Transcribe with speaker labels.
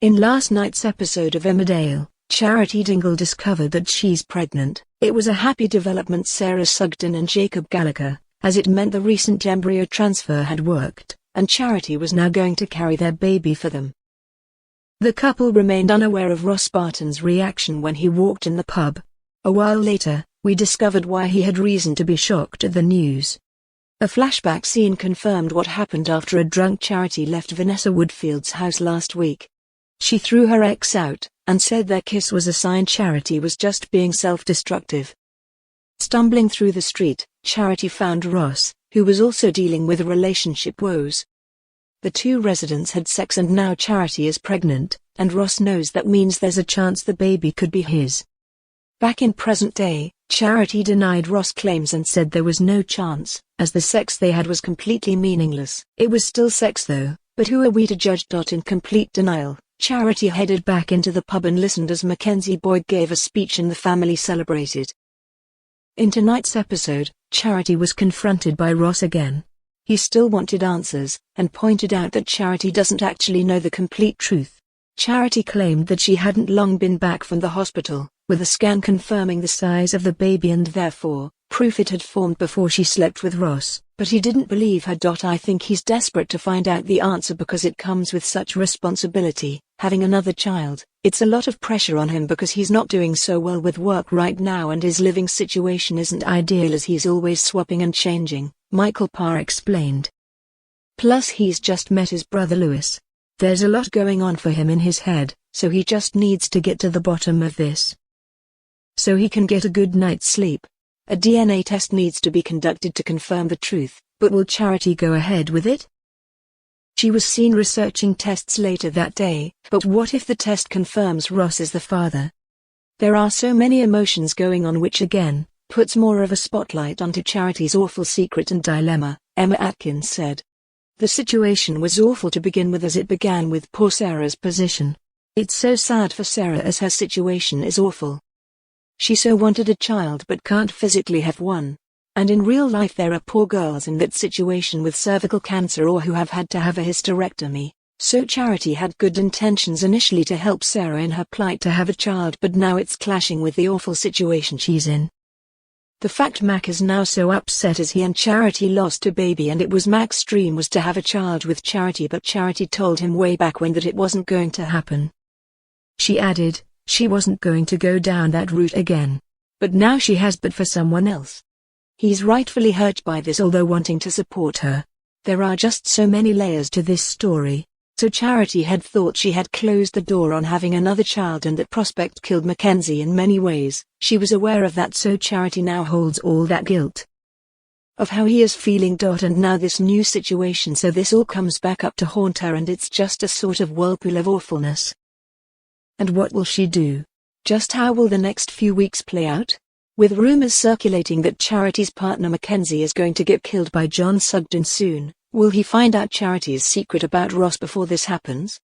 Speaker 1: In last night's episode of Emmerdale, Charity Dingle discovered that she's pregnant. It was a happy development Sarah Sugden and Jacob Gallagher, as it meant the recent embryo transfer had worked, and Charity was now going to carry their baby for them. The couple remained unaware of Ross Barton's reaction when he walked in the pub. A while later, we discovered why he had reason to be shocked at the news. A flashback scene confirmed what happened after a drunk Charity left Vanessa Woodfield's house last week. She threw her ex out, and said their kiss was a sign Charity was just being self-destructive. Stumbling through the street, Charity found Ross, who was also dealing with relationship woes. The two residents had sex and now Charity is pregnant, and Ross knows that means there's a chance the baby could be his. Back in present day, Charity denied Ross' claims and said there was no chance, as the sex they had was completely meaningless. It was still sex though, but who are we to judge? In complete denial, Charity headed back into the pub and listened as Mackenzie Boyd gave a speech and the family celebrated. In tonight's episode, Charity was confronted by Ross again. He still wanted answers, and pointed out that Charity doesn't actually know the complete truth. Charity claimed that she hadn't long been back from the hospital, with a scan confirming the size of the baby and therefore, proof it had formed before she slept with Ross, but he didn't believe her. I think he's desperate to find out the answer because it comes with such responsibility, having another child. It's a lot of pressure on him because he's not doing so well with work right now and his living situation isn't ideal as he's always swapping and changing, Michael Parr explained. Plus he's just met his brother Lewis. There's a lot going on for him in his head, so he just needs to get to the bottom of this, so he can get a good night's sleep. A DNA test needs to be conducted to confirm the truth, but will Charity go ahead with it? She was seen researching tests later that day, but what if the test confirms Ross is the father? There are so many emotions going on which again, puts more of a spotlight onto Charity's awful secret and dilemma, Emma Atkins said. The situation was awful to begin with as it began with poor Sarah's position. It's so sad for Sarah as her situation is awful. She so wanted a child but can't physically have one. And in real life there are poor girls in that situation with cervical cancer or who have had to have a hysterectomy. So Charity had good intentions initially to help Sarah in her plight to have a child, but now it's clashing with the awful situation she's in. The fact Mac is now so upset as he and Charity lost a baby, and it was Mac's dream was to have a child with Charity, but Charity told him way back when that it wasn't going to happen. She added, she wasn't going to go down that route again. But now she has, but for someone else. He's rightfully hurt by this, although wanting to support her. There are just so many layers to this story. So Charity had thought she had closed the door on having another child and that prospect killed Mackenzie in many ways. She was aware of that, so Charity now holds all that guilt of how he is feeling. And now this new situation, so this all comes back up to haunt her, and it's just a sort of whirlpool of awfulness. And what will she do? Just how will the next few weeks play out? With rumors circulating that Charity's partner Mackenzie is going to get killed by John Sugden soon, will he find out Charity's secret about Ross before this happens?